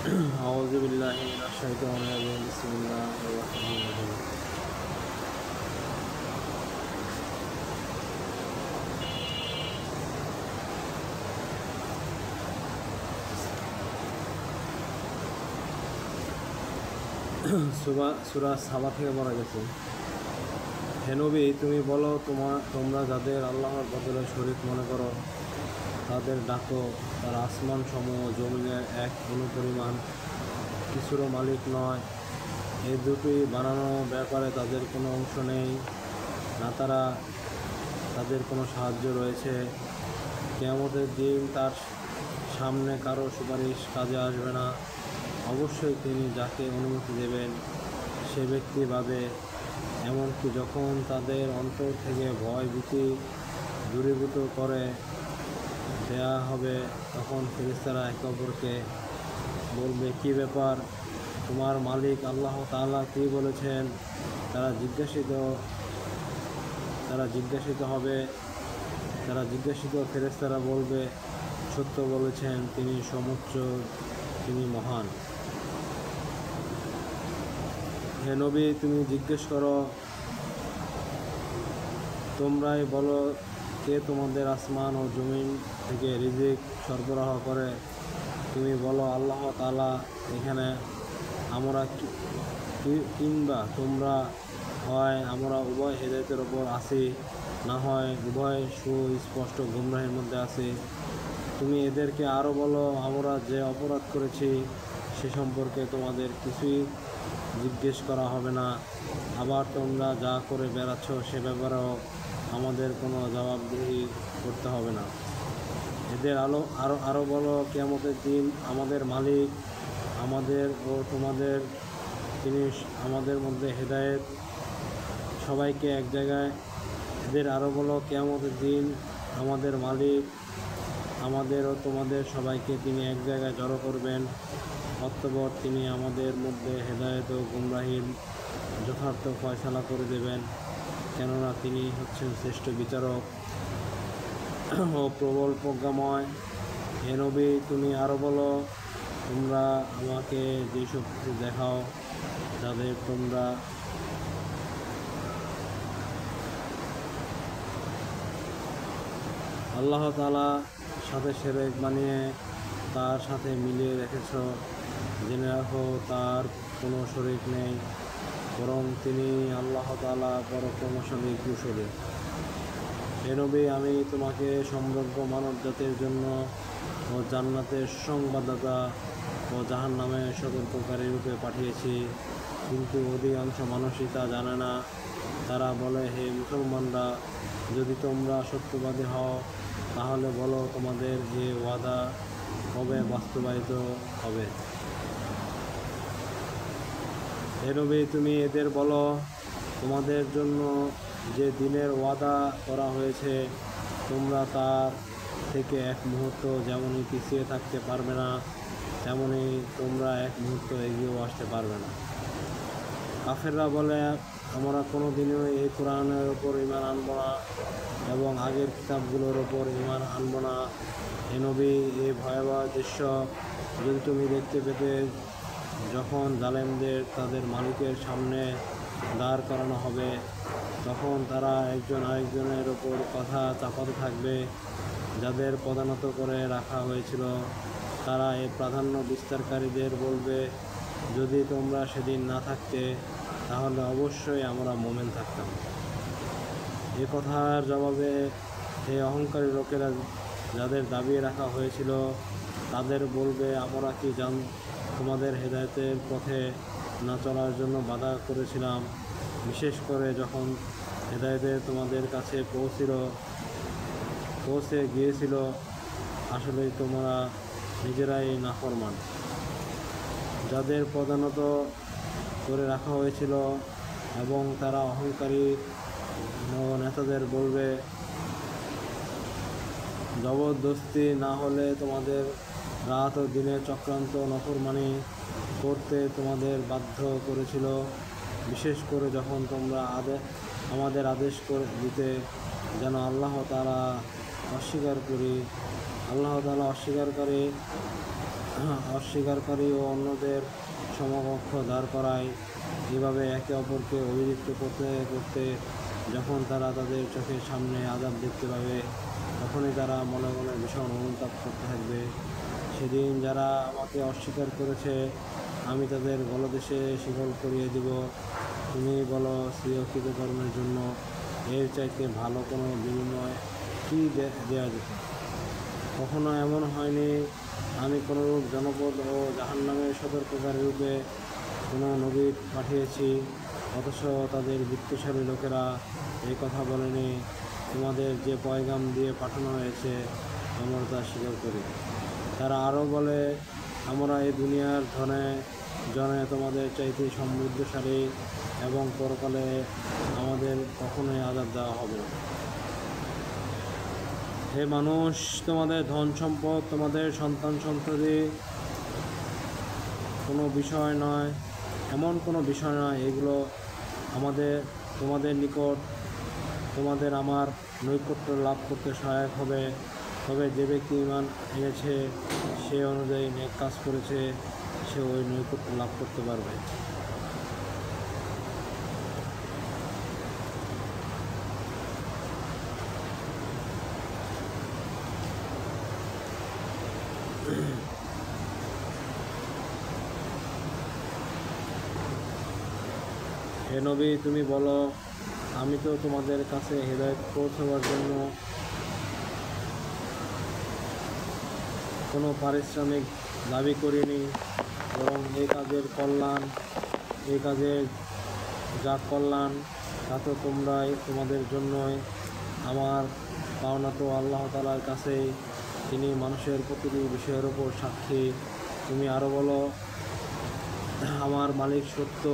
أعوذ بالله من الشيطان الرجيم بسم الله الرحمن الرحيم সূরা সাবা থেকে বলা গেছে, হে নবী তুমি বলো তোমরা যাদের আল্লাহর বদলে শরীক মনে করো তাদের ডাকো, তার আসমান সমূহ জমিনের এক অনুপরিমাণ কিছুরও মালিক নয়। এই দুটি বানানোর ব্যাপারে তাদের কোনো অংশ নেই, না তাদের কোনো সাহায্য রয়েছে। কিয়ামতের দিন তার সামনে কারো সুপারিশ কাজে আসবে না। অবশ্যই তিনি যাকে অনুমতি দেবেন সে ব্যক্তি পাবে। এমনকি যখন তাদের অন্তর থেকে ভয় ভীতি দূরীভূত করে দেয়া হবে তখন ফেরেশতারা একে অপরকে বলবে, কি ব্যাপার, তোমার মালিক আল্লাহ তাআলা কী বলেছেন? তারা জিজ্ঞাসিত ফেরেশতারা বলবে, সত্য বলেছেন, তিনি সমুচ্চ, তিনি মহান। হে নবী তুমি জিজ্ঞেস করো, তোমরাই বলো, কে তোমাদের আসমান ও জমিন থেকে রিজিক সরবরাহ করে? তুমি বলো, আল্লাহ তাআলা। এখানে আমরা কিংবা তোমরা, হয় আমরা উভয় হেদায়েতের ওপর আছি, না হয় উভয় সুস্পষ্ট গুমরাহির মধ্যে আছি। তুমি এদেরকে আরও বলো, আমরা যে অপরাধ করেছি সে সম্পর্কে তোমাদের কিছুই জিজ্ঞেস করা হবে না। আবার তোমরা যা করে বেড়াচ্ছ সে ব্যাপারেও আমাদের কোনো জবাবদিহি করতে হবে না। এদের আরও বলো, কিয়ামতের দিন আমাদের মালিক আমাদের ও তোমাদের, তিনি আমাদের মধ্যে হেদায়েত সবাইকে এক জায়গায়। এদের আরও বলো, কিয়ামতের দিন আমাদের মালিক আমাদের ও তোমাদের সবাইকে তিনি এক জায়গায় জড়ো করবেন। অতঃপর তিনি আমাদের মধ্যে হেদায়েত ও গুমরাহির যথার্থ ফয়সালা করে দেবেন, কেননা তিনি হচ্ছেন শ্রেষ্ঠ বিচারক ও প্রবল প্রজ্ঞাময়। হে নবী তুমি আরও বলো, তোমরা আমাকে যেসব কিছু দেখাও যাদের তোমরা আল্লাহ তাআলার সাথে শিরক বানিয়ে তার সাথে মিলিয়ে রেখেছ, জেনে রাখো তার কোনো শরীক নেই, বরং তিনি আল্লাহ তাআলা পরাক্রমশালী কুশলী। হে নবী আমি তোমাকে সমগ্র মানব জাতির জন্য ও জান্নাতের সুসংবাদদাতা ও জাহান্নামের সতর্ককারী রূপে পাঠিয়েছি, কিন্তু অধিকাংশ মানুষই তা জানে না। তারা বলে, হে মুসলমানরা, যদি তোমরা সত্যবাদী হও তাহলে বলো তোমাদের এ ওয়াদা কবে বাস্তবায়িত হবে? হে নবী তুমি এদের বলো, তোমাদের জন্য যে দিনের ওয়াদা করা হয়েছে তোমরা তার থেকে এক মুহূর্ত যেমনই পিছিয়ে থাকতে পারবে না, তেমনি তোমরা এক মুহূর্ত এগিয়েও আসতে পারবে না। কাফেররা বলে, আমরা কোনো দিনও এই কোরআনের ওপর ঈমান আনব না এবং আগের কিতাবগুলোর ওপর ঈমান আনব না। হে নবী এই ভয়াবহ দৃশ্য যদি তুমি দেখতে পেতে, যখন জালেমদের তাদের মালিকের সামনে দাঁড় করানো হবে তখন তারা একজন আরেকজনের ওপর কথা চাপাতে থাকবে। যাদের পদানত করে রাখা হয়েছিল তারা এই প্রাধান্য বিস্তারকারীদের বলবে, যদি তোমরা সেদিন না থাকতে তাহলে অবশ্যই আমরা মুমিন থাকতাম। এ কথার জবাবে এই অহংকারী লোকেরা যাদের দাবি রাখা হয়েছিল তাদের বলবে, আমরা কি তোমাদের হেদায়েতের পথে না চলার জন্য বাধা করেছিলাম? বিশেষ করে যখন হেদায়েতে তোমাদের কাছে পৌঁছে গিয়েছিল আসলেই তোমরা নিজেরাই নাফরমান। যাদের পদানত করে রাখা হয়েছিল এবং তারা অহংকারী নেতাদের বলবে, জবরদস্তি না হলে তোমাদের রাত ও দিনের চক্রান্ত নাফরমানি করতে তোমাদের বাধ্য করেছিল, বিশেষ করে যখন তোমরা আমাদের আদেশ করে দিতে যেন আল্লাহ তাআলা অস্বীকারী অস্বীকারী ও অন্যদের সমকক্ষ দাঁড় করায়। এভাবে একে অপরকে অভিযুক্ত করতে করতে যখন তারা তাদের চোখের সামনে আযাব দেখতে পাবে, তখনই তারা মনে মনে ভীষণ অনুতাপ করতে থাকবে। সেদিন যারা আমাকে অস্বীকার করেছে, আমি তাদের গলদেশে শিকল করিয়ে দিব। তুমি বলো, স্বীয় কৃতকর্মের জন্য এর চাইতে ভালো কোনো বিনিময় কী দেওয়া যেত? কখনো এমন হয়নি আমি কোনোরূপ জনপদ ও জাহান্নামের সতর্ককারী রূপে কোনো নবী পাঠিয়েছি, অথচ তাদের বৃত্তশালী লোকেরা এই কথা বলেনি, তোমাদের যে পয়গাম দিয়ে পাঠানো হয়েছে আমরা তা স্বীকার করি। তারা আরও বলে, আমরা এই দুনিয়ার জনে তোমাদের চাইতে সমৃদ্ধশালী এবং পরকালে আমাদের কখনোই আযাব দেওয়া হবে না। হে মানুষ, তোমাদের ধন সম্পদ, তোমাদের সন্তান সন্ততি কোনো বিষয় নয়, এমন কোনো বিষয় নয় এগুলো তোমাদের নিকট তোমাদের আমার নৈকট্য লাভ করতে সহায়ক হবে। তবে যে ব্যক্তি ঈমান এনেছে, সে অনুযায়ী নেক কাজ করেছে, সে ওই নৈকট্য লাভ করতে পারবে। হে নবী, তুমি বলো, আমি তো তোমাদের কাছে হেদায়েত পৌঁছাবার জন্য কোনো পারিশ্রমিক দাবি করিনি, বরং এই কাজের যা কল্যাণ তা তো তোমাদের জন্যই। আমার পাওনা তো আল্লাহ তাআলার কাছেই, তিনি মানুষের প্রতিটি বিষয়ের ওপর সাক্ষী। তুমি আরও বলো, আমার মালিক সত্য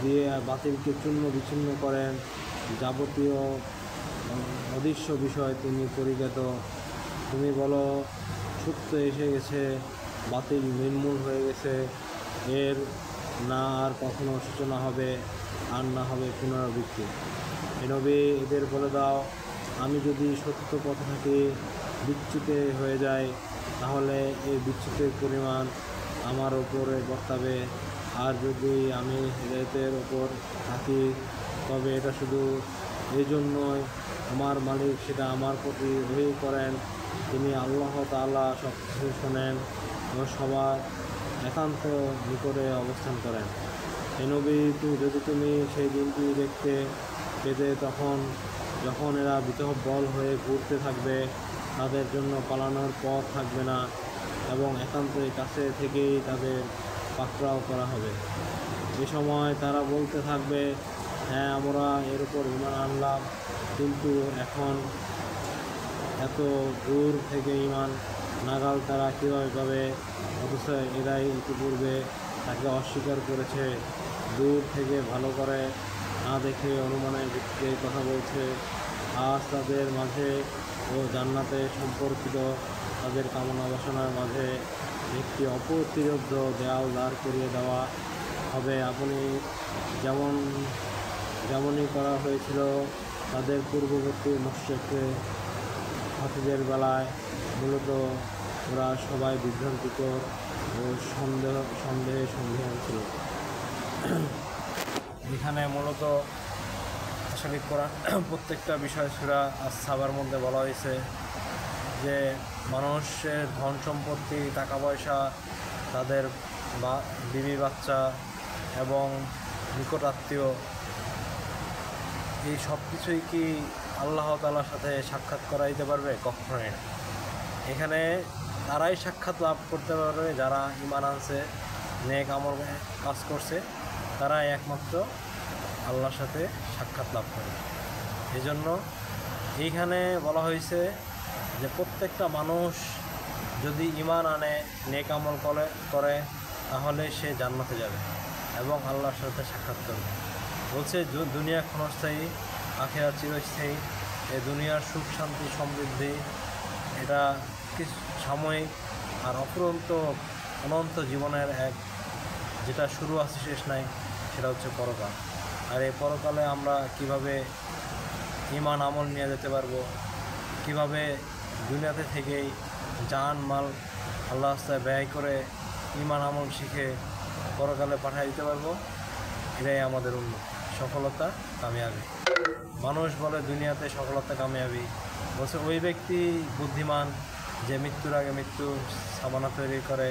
দিয়ে বাতিলকে চূর্ণ বিচ্ছিন্ন করেন, যাবতীয় অদৃশ্য বিষয় তিনি পরিজ্ঞাত। তুমি বলো, সত্য এসে গেছে, বাতিল নির্মূল হয়ে গেছে, এর না আর কখনো সূচনা হবে, আর না হবে পুনরাবৃত্তি। এ নবী, এদের বলে দাও, আমি যদি সত্য পথে থাকি বিচ্যুত হয়ে যায়, তাহলে এই বিচ্যুতের পরিমাণ আমার ওপরে বর্তাবে, আর যদি আমি হেদায়েতের ওপর থাকি তবে এটা শুধু এই জন্যই আমার মালিক সেটা আমার প্রতি ওহী করেন, তিনি আল্লাহ তাআলা সব কিছু শোনেন ও সবার একান্ত নিকটে অবস্থান করেন। হে নবী, যদি তুমি সেই দিনটি দেখতে পেতে, যখন এরা বিতহবল হয়ে ঘুরতে থাকবে, তাদের জন্য পালানোর পথ থাকবে না এবং একান্তই কাছে থেকেই তাদের পাকড়াও করা হবে। এ সময় তারা বলতে থাকবে, হ্যাঁ, আমরা এর উপর ঈমান আনলাম, কিন্তু এখন এত দূর থেকে ঈমান নাগাল তারা কীভাবে পাবে, অথচ এরাই ইতিপূর্বে তাকে অস্বীকার করেছে। দূর থেকে ভালো করে না দেখে অনুমানের ভিত্তিতে কথা বলছে। আজ তাদের মাঝে ও জান্নাতে সম্পর্কিত তাদের কামনা বাসনার মাঝে একটি অপ্রতিরোধ্য দেয়াল দাঁড় করিয়ে দেওয়া হবে, যেমনই করা হয়েছিল তাদের পূর্ববর্তী মুশরিক হাতিদের বেলায়। মূলত ওরা সবাই বিভ্রান্তিকর ও সন্দেহে ছিল। এখানে মূলত আসলে কোরআন প্রত্যেকটা বিষয় সূরা আস-সাবার মধ্যে বলা হয়েছে যে মানুষের ধন সম্পত্তি, টাকা পয়সা, তাদের বিবি বাচ্চা এবং নিকট আত্মীয়, এই সব কিছুই কি আল্লাহ তাআলার সাথে সাক্ষাৎ করাইতে পারবে? কখনোই না। এখানে তারাই সাক্ষাৎ লাভ করতে পারবে যারা ঈমান আনছে, নেক আমল কাজ করছে, তারাই একমাত্র আল্লাহর সাথে সাক্ষাৎ লাভ করবে। এই জন্য এইখানে বলা হয়েছে যে প্রত্যেকটা মানুষ যদি ঈমান আনে, নেক আমল করে, তাহলে সে জান্নাতে যাবে এবং আল্লাহর সাথে সাক্ষাৎ করবে। বলছে দুনিয়া ক্ষণস্থায়ী, আখিরাত চিরস্থায়ী। এই দুনিয়ার সুখ শান্তি সমৃদ্ধি এটা কিছু সাময়িক, আর অনন্ত জীবনের যেটা শুরু আছে শেষ নাই, সেটা হচ্ছে পরকাল। আর এই পরকালে আমরা কিভাবে ঈমান আমল নিয়ে যেতে পারবো, কিভাবে দুনিয়াতে থেকেই জান মাল আল্লাহ রাস্তায় ব্যয় করে ঈমান আমল শিখে পরকালে পাঠিয়ে দিতে পারবো, এটাই আমাদের সফলতা, কামিয়াবি। মানুষ বলে দুনিয়াতে সফলতা কামিয়াবি, বলছে ওই ব্যক্তি বুদ্ধিমান যে মৃত্যুর আগে মৃত্যু সামানা তৈরি করে,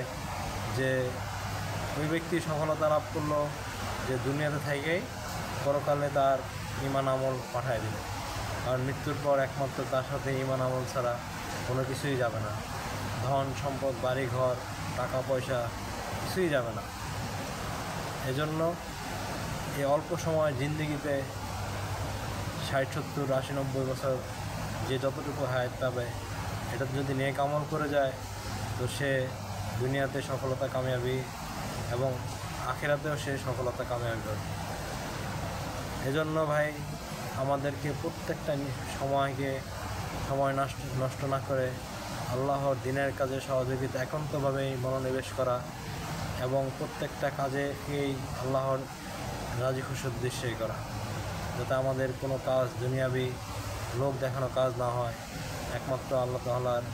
যে ওই ব্যক্তি সফলতা লাভ করলো যে দুনিয়াতে থেকেই পরকালে তার ঈমান আমল পাঠায় দিল। কারণ মৃত্যুর পর একমাত্র তার সাথে ঈমান আমল ছাড়া কোনো কিছুই যাবে না। ধন সম্পদ, বাড়ি ঘর, টাকা পয়সা কিছুই যাবে না। এজন্য এই অল্প সময় জিন্দেগিতে 60, 70, 80, 90 বছর যে যতটুকু হায়াত পাবে, এটা যদি নেক আমল করে যায় তো সে দুনিয়াতে সফলতা কামিয়াবি এবং আখিরাতেও সে সফলতা কামিয়াবি করবে। এজন্য ভাই আমাদেরকে প্রত্যেকটা সময়কে সময় নষ্ট না করে আল্লাহর দ্বীনের কাজে সহযোগিতা একান্তভাবেই মনোনিবেশ করা এবং প্রত্যেকটা কাজেকেই আল্লাহর রাজি খুশির উদ্দেশ্যেই করা, যাতে আমাদের কোনো কাজ দুনিয়াবি লোক দেখানো কাজ না হয়, একমাত্র আল্লাহ তাআলার